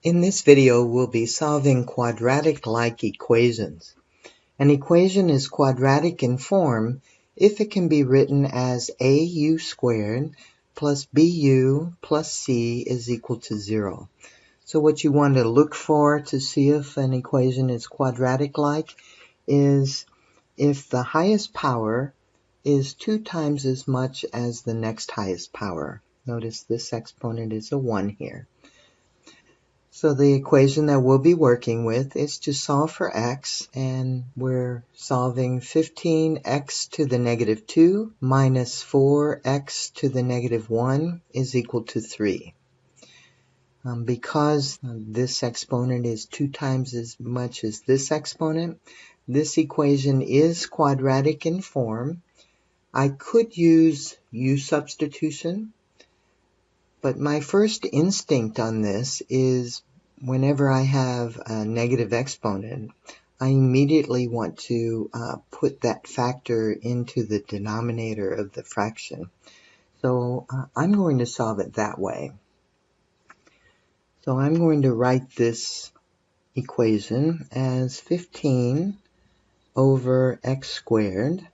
In this video, we'll be solving quadratic-like equations. An equation is quadratic in form if it can be written as AU squared plus BU plus C is equal to 0. So what you want to look for to see if an equation is quadratic-like is if the highest power is 2 times as much as the next highest power. Notice this exponent is a 1 here. So the equation that we'll be working with is to solve for x, and we're solving 15x to the negative 2 minus 4x to the negative 1 is equal to 3. Because this exponent is 2 times as much as this exponent, this equation is quadratic in form. I could use u substitution, but my first instinct on this is whenever I have a negative exponent, I immediately want to put that factor into the denominator of the fraction. So I'm going to solve it that way. So I'm going to write this equation as 15 over x squared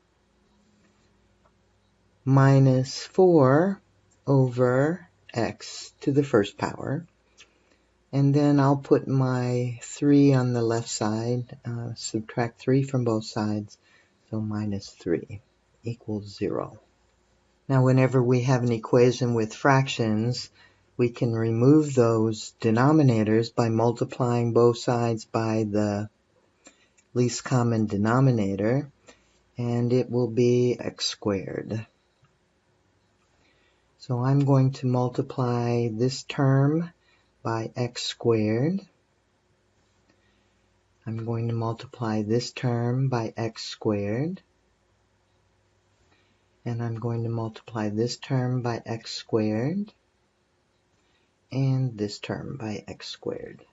minus 4 over x to the first power. And then I'll put my 3 on the left side, subtract 3 from both sides, so minus 3 equals 0. Now whenever we have an equation with fractions, we can remove those denominators by multiplying both sides by the least common denominator, and it will be x squared. So I'm going to multiply this term by x squared. I'm going to multiply this term by x squared. And I'm going to multiply this term by x squared. And this term by x squared.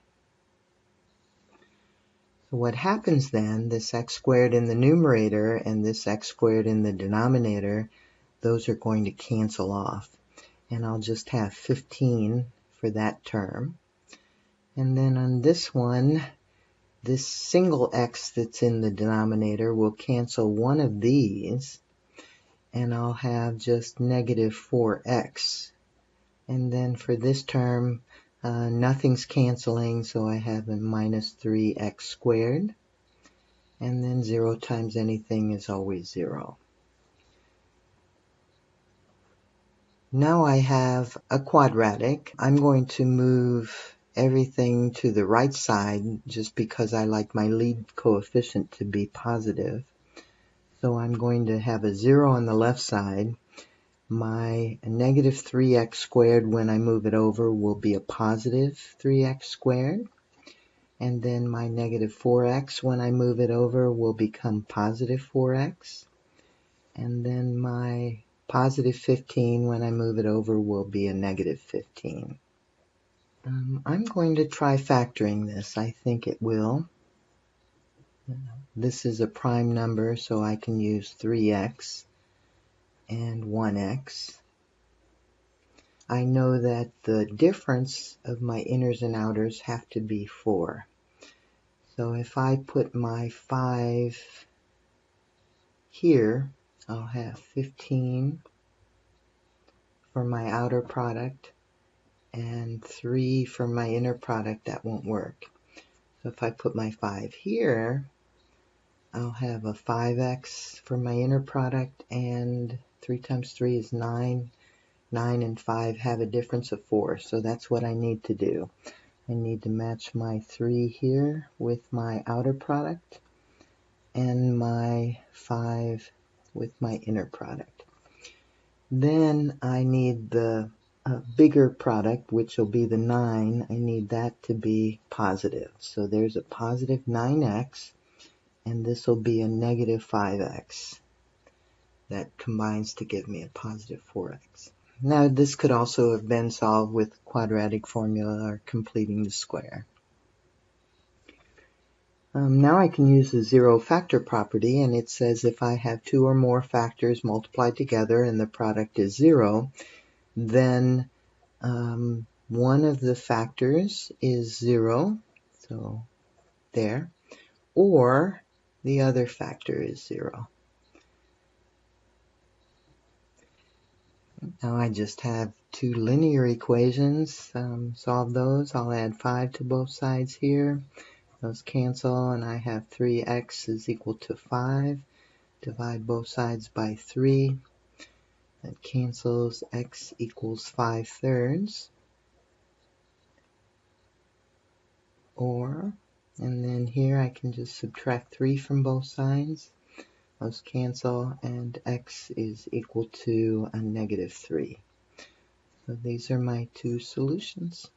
So what happens then, this x squared in the numerator and this x squared in the denominator, those are going to cancel off. And I'll just have 15 for that term. And then on this one, this single x that's in the denominator will cancel one of these, and I'll have just negative 4x. And then for this term, nothing's canceling, so I have a minus 3x squared. And then 0 times anything is always 0. Now I have a quadratic. I'm going to move everything to the right side just because I like my lead coefficient to be positive. So I'm going to have a 0 on the left side. My negative 3x squared when I move it over will be a positive 3x squared. And then my negative 4x when I move it over will become positive 4x. And then my positive 15 when I move it over will be a negative 15. I'm going to try factoring this. I think it will. This is a prime number, so I can use 3x and 1x. I know that the difference of my inners and outers have to be 4. So if I put my 5 here, I'll have 15 for my outer product and 3 for my inner product. That won't work. So if I put my 5 here, I'll have a 5x for my inner product, and 3 times 3 is 9. 9 and 5 have a difference of 4, so that's what I need to do. I need to match my 3 here with my outer product and my 5 with my inner product. Then I need the bigger product, which will be the 9. I need that to be positive. So there's a positive 9x, and this will be a negative 5x. That combines to give me a positive 4x. Now this could also have been solved with quadratic formula or completing the square. Now I can use the zero factor property, and it says if I have 2 or more factors multiplied together and the product is 0, then one of the factors is 0, so there, or the other factor is 0. Now I just have two linear equations. Solve those. I'll add 5 to both sides here. Those cancel, and I have 3x is equal to 5. Divide both sides by 3. That cancels. X equals 5/3. Or, and then here I can just subtract 3 from both sides. Those cancel, and x is equal to a -3. So these are my two solutions.